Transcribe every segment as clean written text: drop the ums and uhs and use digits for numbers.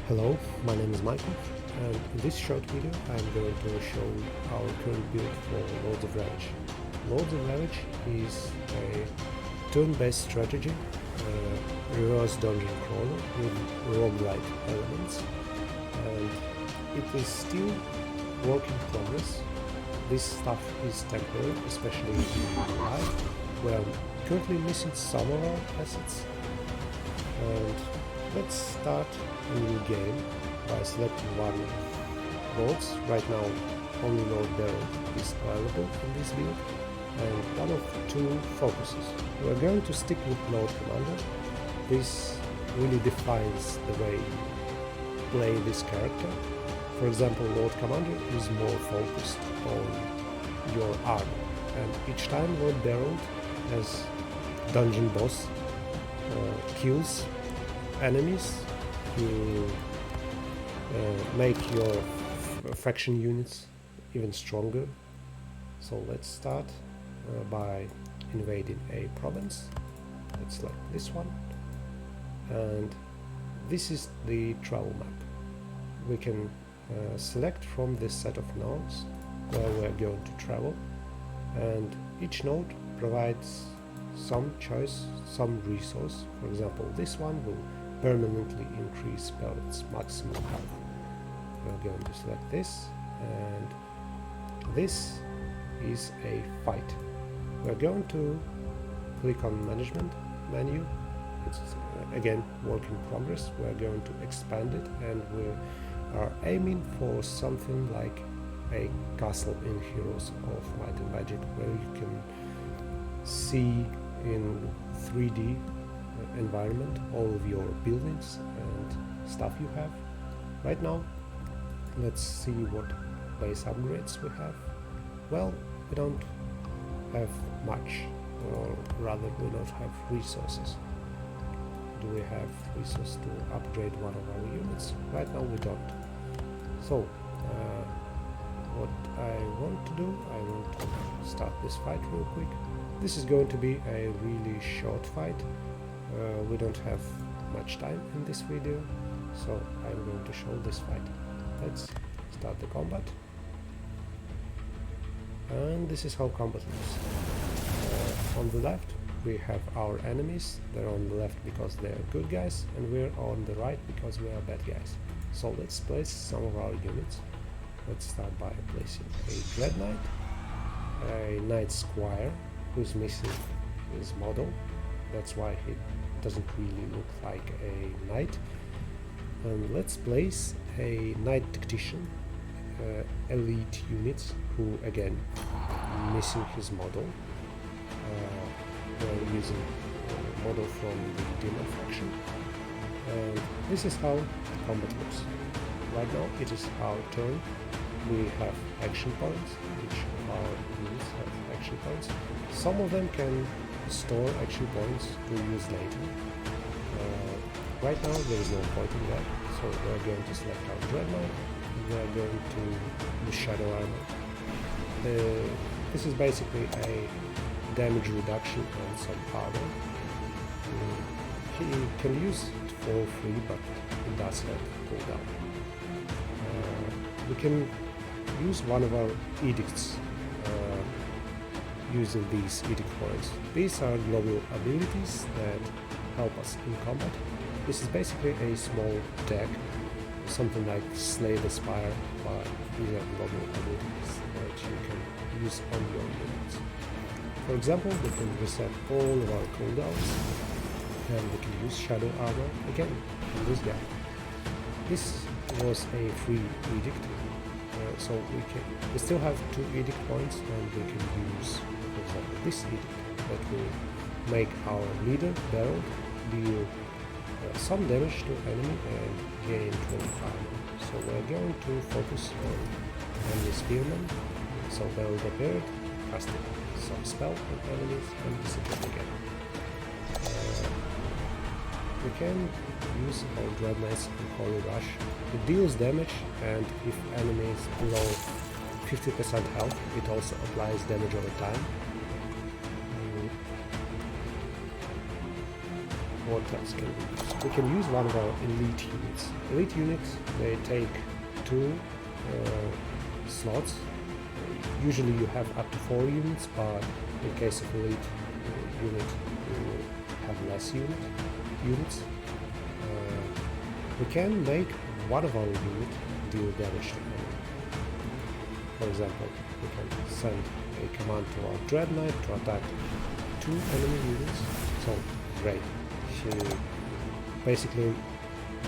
Hello, my name is Michael, and in this short video I'm going to show our current build for Lords of Ravage. Lords of Ravage is a turn-based strategy, reverse dungeon crawler with roguelite elements, and it is still work in progress. This stuff is temporary, especially in live, where I'm currently missing some of our assets. And let's start a new game by selecting one Lords. Right now only Lord Beryl is available in this build, and one of two focuses. We're going to stick with Lord Commander. This really defines the way you play this character. For example, Lord Commander is more focused on your armor, and each time Lord Beryl as dungeon boss kills enemies to make your faction units even stronger. So let's start by invading a province. Let's select this one, and this is the travel map. We can select from this set of nodes where we're going to travel, and each node provides some choice, some resource. For example, this one will permanently increase Pellet's maximum health. We're going to select this, and this is a fight. We're going to click on management menu. It's again work in progress. We're going to expand it, and we are aiming for something like a castle in Heroes of Might and Magic, where you can see in 3D environment all of your buildings and stuff you have. Right now, let's see what base upgrades we have. Well, we don't have much, or rather we don't have resources. Do we have resources to upgrade one of our units? Right now we don't. So what I want to do, I want to start this fight real quick. This is going to be a really short fight. We don't have much time in this video, so I'm going to show this fight. Let's start the combat. And this is how combat looks. On the left we have our enemies. They're on the left because they're good guys, and we're on the right because we are bad guys. So let's place some of our units. Let's start by placing a Dread Knight, a Knight Squire who's missing his model. That's why he doesn't really look like a knight. And let's place a Knight Tactician, elite units, who again missing his model. We're using a model from the Demon faction, and this is how combat looks. Right now it is our turn. We have action points. Each of our units have action points. Some of them can store action points to use later. Right now there is no point in that, so we're going to select our Dread Knight, and we're going to use Shadow Armor. This is basically a damage reduction and some armor. He can use it for free, but it does have cooldown. We can use one of our edicts using these edict points. These are global abilities that help us in combat. This is basically a small deck, something like Slay the Spire, but these are global abilities that you can use on your units. For example, we can reset all of our cooldowns, and we can use Shadow Armor again on this guy. This was a free edict, so we still have 2 edict points, and we can use, for example, this edict that will make our leader Beryl deal some damage to enemy and gain 20 armor. So we're going to focus on enemy spearman. So Beryl appeared, casted some spell on enemies, and disappeared again. We can use our Dread Knights and Holy Rush. It deals damage, and if enemy is below 50% health, it also applies damage over time. What else can we use? we can use one of our elite units. Elite units, they take 2 slots. Usually you have up to 4 units, but in case of elite unit you have less units. We can make one of our unit deal damage to enemy. For example, we can send a command to our Dreadnought to attack 2 enemy units. So great, she basically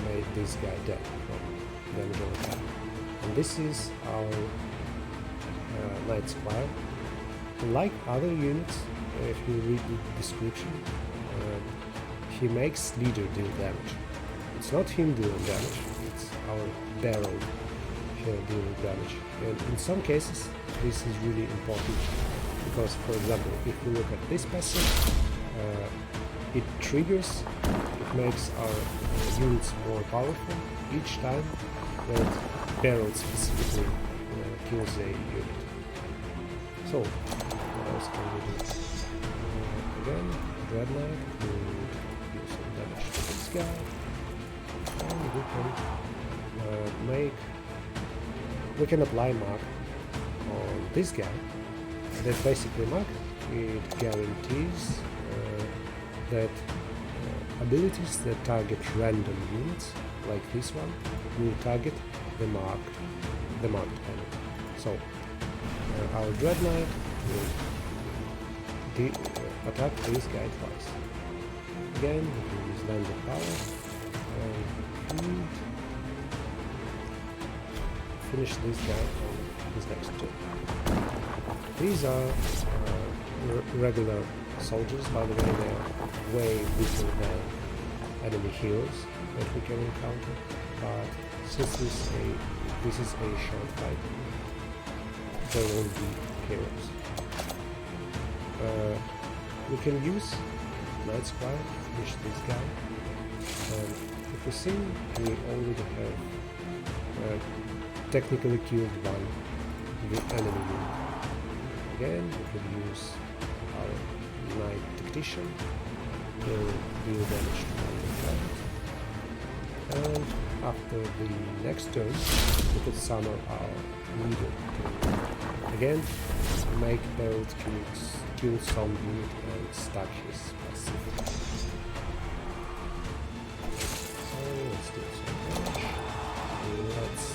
made this guy dead from damage or attack. And this is our Knight Squire. Like other units, if you read the description, he makes leader deal damage. It's not him dealing damage, it's our barrel here dealing damage. And in some cases this is really important because, for example, if we look at this passive, it triggers, it makes our units more powerful each time that barrel specifically kills a unit. So, what else can we do? Again, Dreadnought will do some damage to this guy. And we can apply mark on this guy. That basically mark, it guarantees that abilities that target random units, like this one, will target the marked enemy. So our Dreadnought will attack this guy twice. Again, we can use landed power and finish this guy on his next turn. These are regular soldiers, by the way. They are way weaker than enemy heroes that we can encounter, but since this is a short fight, they won't be heroes. We can use Knight Squire to finish this guy, and if we see, we already have technically killed one enemy unit. Again, we can use our Knight Tactician to deal damage to one target. And after the next turn, we could summon our leader to again make barrel kill some unit and stack his passive. So let's do some damage. Let's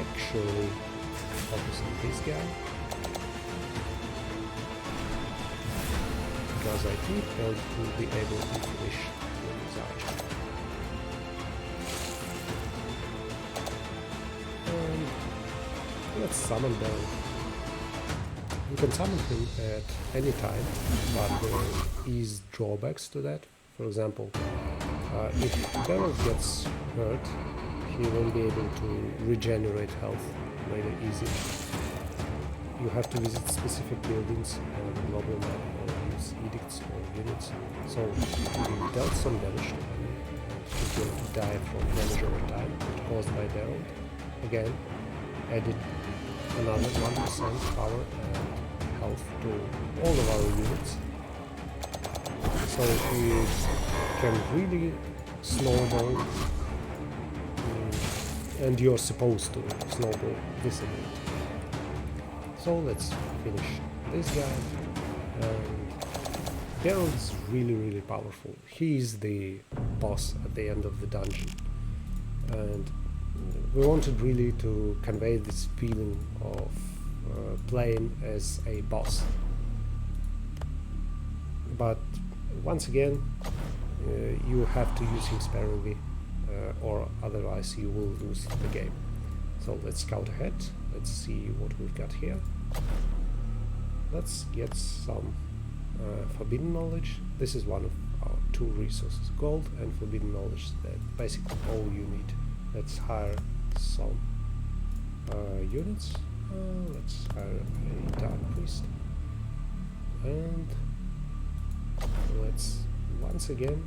actually focus on this guy. Because I think Belt will be able to finish his archer. And let's summon Belt. You can summon him at any time, but there is drawbacks to that. For example, if Beryl gets hurt, he won't be able to regenerate health really easy. You have to visit specific buildings on the global map or use edicts or units. So you dealt some damage to him, he will die from damage over time caused by Beryl. Again, added another 1% power and health to all of our units. So we can really snowball, and you're supposed to snowball this ability. So let's finish this guy. Beryl is really powerful. He is the boss at the end of the dungeon, and we wanted really to convey this feeling of playing as a boss. But once again, you have to use him sparingly, or otherwise you will lose the game. So let's scout ahead. Let's see what we've got here. Let's get some forbidden knowledge. This is one of our 2 resources, gold and forbidden knowledge, that basically all you need. Let's hire some units. Let's hire a dark priest, and let's once again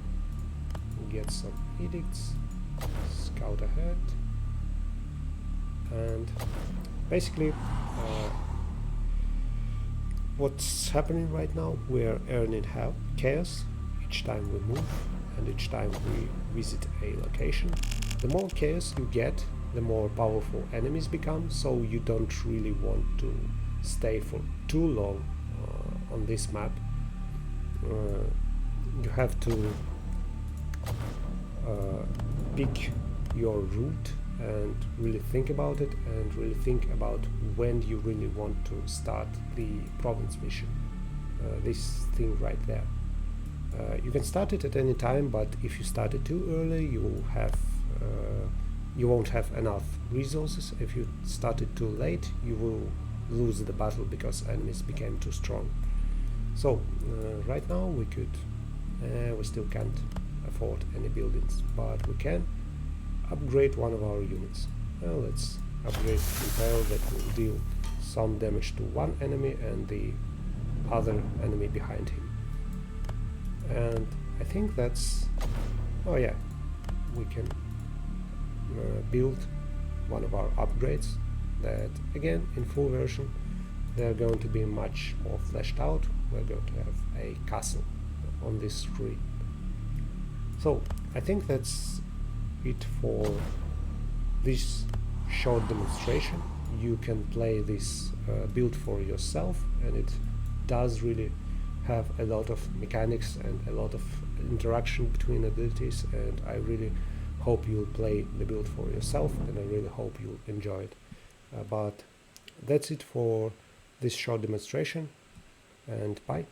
get some edicts, scout ahead, and basically what's happening right now, we're earning chaos each time we move, and each time we visit a location. The more chaos you get, the more powerful enemies become, so you don't really want to stay for too long on this map. You have to pick your route and really think about it, and really think about when you really want to start the province mission. This thing right there. You can start it at any time, but if you start it too early, you won't have enough resources. If you start it too late, you will lose the battle because enemies became too strong. So right now we still can't afford any buildings, but we can upgrade one of our units. Well, let's upgrade Impale, that will deal some damage to one enemy and the other enemy behind him. And I think that's... oh yeah, we can build one of our upgrades that, again, in full version they're going to be much more fleshed out. We're going to have a castle on this tree. So I think that's it for this short demonstration. You can play this build for yourself, and it does really have a lot of mechanics and a lot of interaction between abilities, and I really hope you'll play the build for yourself, and I really hope you'll enjoy it. But that's it for this short demonstration, and bye.